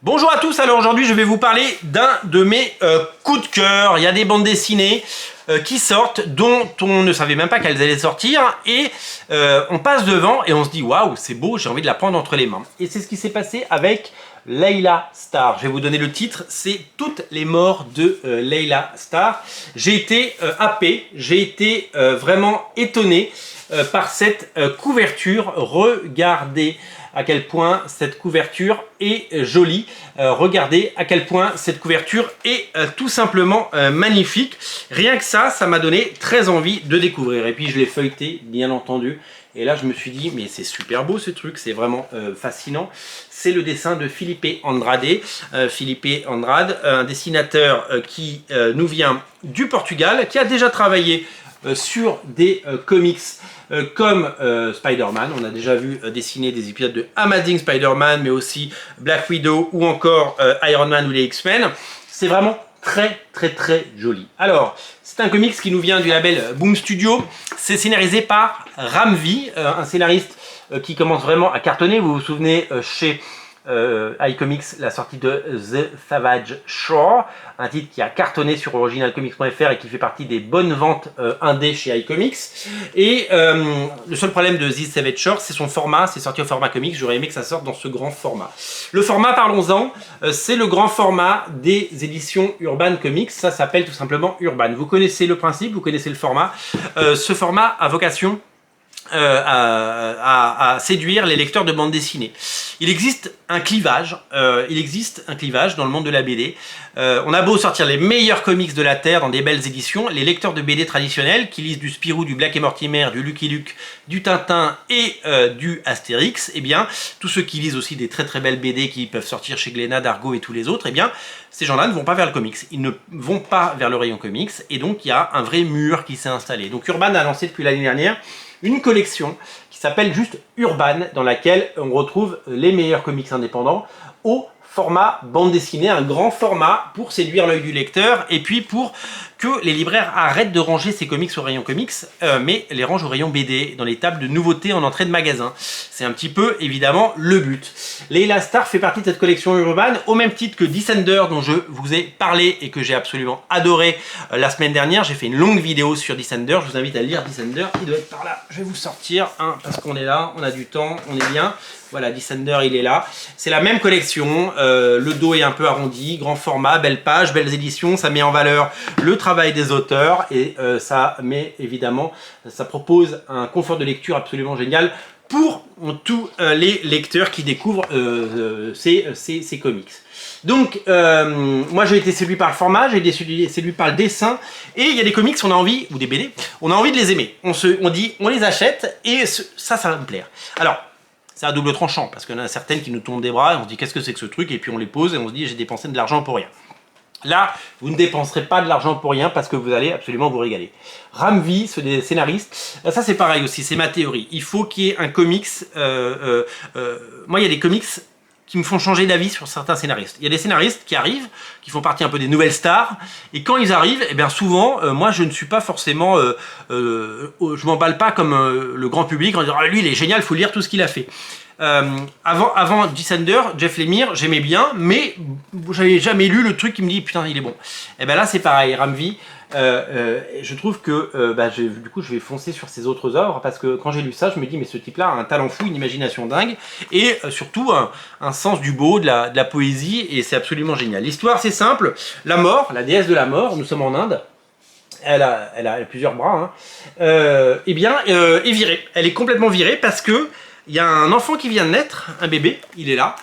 Bonjour à tous, alors aujourd'hui je vais vous parler d'un de mes coups de cœur. Il y a des bandes dessinées qui sortent dont on ne savait même pas qu'elles allaient sortir et on passe devant et on se dit waouh c'est beau, j'ai envie de la prendre entre les mains. Et c'est ce qui s'est passé avec Layla Starr. Je vais vous donner le titre, c'est Toutes les morts de Layla Starr. J'ai été happé, j'ai été vraiment étonné par cette couverture. Regardez à quel point cette couverture est jolie. Regardez à quel point cette couverture est tout simplement magnifique. Rien que ça m'a donné très envie de découvrir. Et puis je l'ai feuilleté, bien entendu. Et là, je me suis dit, mais c'est super beau ce truc, c'est vraiment fascinant. C'est le dessin de Filipe Andrade. Filipe Andrade, un dessinateur qui nous vient du Portugal, qui a déjà travaillé sur des comics comme Spider-Man. On a déjà vu dessiner des épisodes de Amazing Spider-Man, mais aussi Black Widow ou encore Iron Man ou les X-Men. C'est vraiment très joli. Alors, c'est un comics qui nous vient du label Boom Studio. C'est scénarisé par Ram V, un scénariste qui commence vraiment à cartonner. Vous vous souvenez chez iComics, la sortie de The Savage Shore, un titre qui a cartonné sur originalcomics.fr et qui fait partie des bonnes ventes indé chez iComics. Et le seul problème de The Savage Shore, c'est son format, c'est sorti au format comics. J'aurais aimé que ça sorte dans ce grand format. Le format, parlons-en, c'est le grand format des éditions Urban Comics. Ça s'appelle tout simplement Urban. Vous connaissez le principe, vous connaissez le format. Ce format a vocation à séduire les lecteurs de bande dessinée. Il existe un clivage dans le monde de la BD. On a beau sortir les meilleurs comics de la Terre dans des belles éditions, les lecteurs de BD traditionnels qui lisent du Spirou, du Black et Mortimer, du Lucky Luke, du Tintin et du Astérix, eh bien, tous ceux qui lisent aussi des très belles BD qui peuvent sortir chez Glénat, Dargaud et tous les autres, eh bien, ces gens-là ne vont pas vers le comics. Ils ne vont pas vers le rayon comics et donc il y a un vrai mur qui s'est installé. Donc Urban a lancé depuis l'année dernière une collection qui s'appelle juste Urban, dans laquelle on retrouve les meilleurs comics indépendants au format bande dessinée, un grand format pour séduire l'œil du lecteur et puis pour que les libraires arrêtent de ranger ces comics au rayon comics, mais les rangent au rayon BD, dans les tables de nouveautés en entrée de magasin. C'est un petit peu, évidemment, le but. Layla Starr fait partie de cette collection Urban, au même titre que Descender, dont je vous ai parlé et que j'ai absolument adoré la semaine dernière. J'ai fait une longue vidéo sur Descender, je vous invite à lire Descender, il doit être par là. Je vais vous sortir, hein, parce qu'on est là, on a du temps, on est bien. Voilà, Descender, il est là. C'est la même collection, le dos est un peu arrondi, grand format, belle page, belles éditions, ça met en valeur le travail des auteurs et ça met évidemment, ça propose un confort de lecture absolument génial pour tous les lecteurs qui découvrent ces comics. Donc, moi j'ai été séduit par le format, j'ai été séduit par le dessin, et il y a des comics, on a envie, ou des BD, on a envie de les aimer. On dit, on les achète, et ça va me plaire. Alors, c'est à double tranchant, parce qu'il y en a certaines qui nous tombent des bras, et on se dit qu'est-ce que c'est que ce truc, et puis on les pose, et on se dit j'ai dépensé de l'argent pour rien. Là, vous ne dépenserez pas de l'argent pour rien parce que vous allez absolument vous régaler. Ram V, ce scénariste, ça c'est pareil aussi, c'est ma théorie. Il faut qu'il y ait un comics. Moi, il y a des comics qui me font changer d'avis sur certains scénaristes. Il y a des scénaristes qui arrivent, qui font partie un peu des nouvelles stars, et quand ils arrivent, eh bien souvent, moi je ne suis pas forcément, je m'emballe pas comme le grand public en disant ah, lui il est génial, il faut lire tout ce qu'il a fait. Avant Descender, Jeff Lemire, j'aimais bien, mais j'avais jamais lu le truc qui me dit putain il est bon. Et ben là c'est pareil, Ram V, je trouve que du coup je vais foncer sur ses autres œuvres parce que quand j'ai lu ça je me dis mais ce type là a un talent fou, une imagination dingue et surtout un sens du beau, de la poésie, et c'est absolument génial. L'histoire c'est simple, la mort, la déesse de la mort, nous sommes en Inde. Elle a plusieurs bras, hein. Est virée. Elle est complètement virée parce que il y a un enfant qui vient de naître, un bébé, il est là,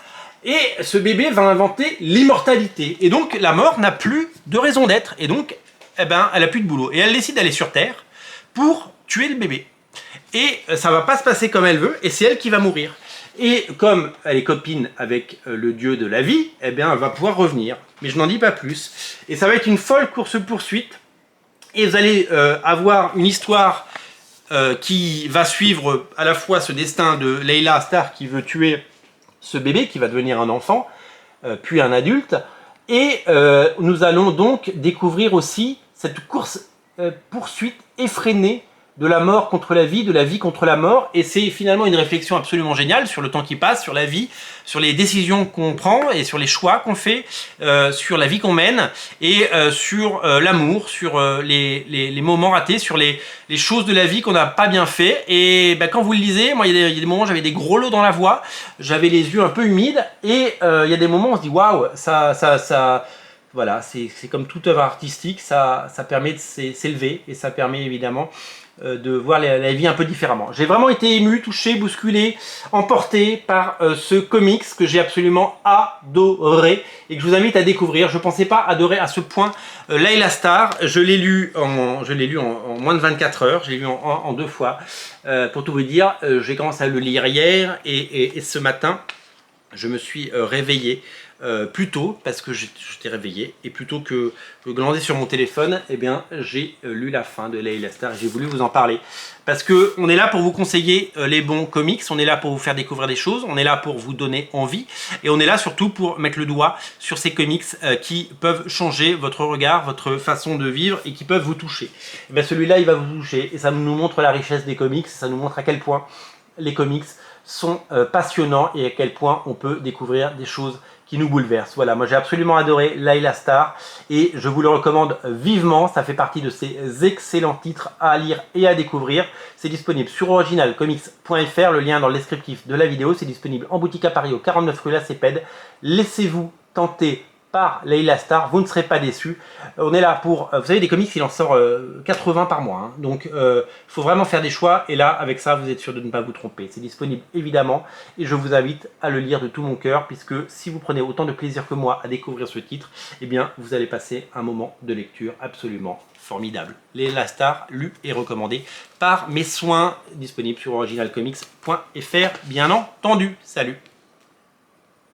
et ce bébé va inventer l'immortalité. Et donc la mort n'a plus de raison d'être, et donc eh ben, elle a plus de boulot. Et elle décide d'aller sur Terre pour tuer le bébé. Et ça va pas se passer comme elle veut, et c'est elle qui va mourir. Et comme elle est copine avec le dieu de la vie, eh bien elle va pouvoir revenir. Mais je n'en dis pas plus. Et ça va être une folle course-poursuite, et vous allez avoir une histoire qui va suivre à la fois ce destin de Layla Starr qui veut tuer ce bébé, qui va devenir un enfant, puis un adulte. Et nous allons donc découvrir aussi cette course-poursuite effrénée de la mort contre la vie, de la vie contre la mort, et c'est finalement une réflexion absolument géniale sur le temps qui passe, sur la vie, sur les décisions qu'on prend et sur les choix qu'on fait, sur la vie qu'on mène, et sur l'amour, sur les moments ratés, sur les choses de la vie qu'on n'a pas bien fait. Et ben, quand vous le lisez, moi il y a des moments j'avais des gros lots dans la voix, j'avais les yeux un peu humides, et il y a des moments où on se dit waouh, voilà, c'est comme toute œuvre artistique, ça permet de s'élever, et ça permet évidemment de voir la vie un peu différemment. J'ai vraiment été ému, touché, bousculé, emporté par ce comics que j'ai absolument adoré et que je vous invite à découvrir. Je ne pensais pas adorer à ce point Layla Starr. Je l'ai lu en moins de 24 heures, je l'ai lu en 2 fois. Pour tout vous dire, j'ai commencé à le lire hier et ce matin, je me suis réveillé plus tôt parce que j'étais réveillé, et plutôt que glander sur mon téléphone, eh bien j'ai lu la fin de Layla Starr et j'ai voulu vous en parler parce que on est là pour vous conseiller les bons comics, on est là pour vous faire découvrir des choses, on est là pour vous donner envie, et on est là surtout pour mettre le doigt sur ces comics qui peuvent changer votre regard, votre façon de vivre, et qui peuvent vous toucher. Et bien celui-là il va vous toucher, et ça nous montre la richesse des comics, ça nous montre à quel point les comics sont passionnants et à quel point on peut découvrir des choses qui nous bouleversent. Voilà, moi j'ai absolument adoré Layla Starr et je vous le recommande vivement. Ça fait partie de ces excellents titres à lire et à découvrir. C'est disponible sur originalcomics.fr, le lien dans le descriptif de la vidéo. C'est disponible en boutique à Paris au 49 rue La Cépède. Laissez-vous tenter par Layla Starr, vous ne serez pas déçus. On est là pour, vous savez, des comics, il en sort 80 par mois, hein. Donc il faut vraiment faire des choix, et là avec ça vous êtes sûr de ne pas vous tromper. C'est disponible évidemment, et je vous invite à le lire de tout mon cœur, puisque si vous prenez autant de plaisir que moi à découvrir ce titre, eh bien vous allez passer un moment de lecture absolument formidable. Layla Starr, lu et recommandé par mes soins, disponible sur originalcomics.fr bien entendu. Salut.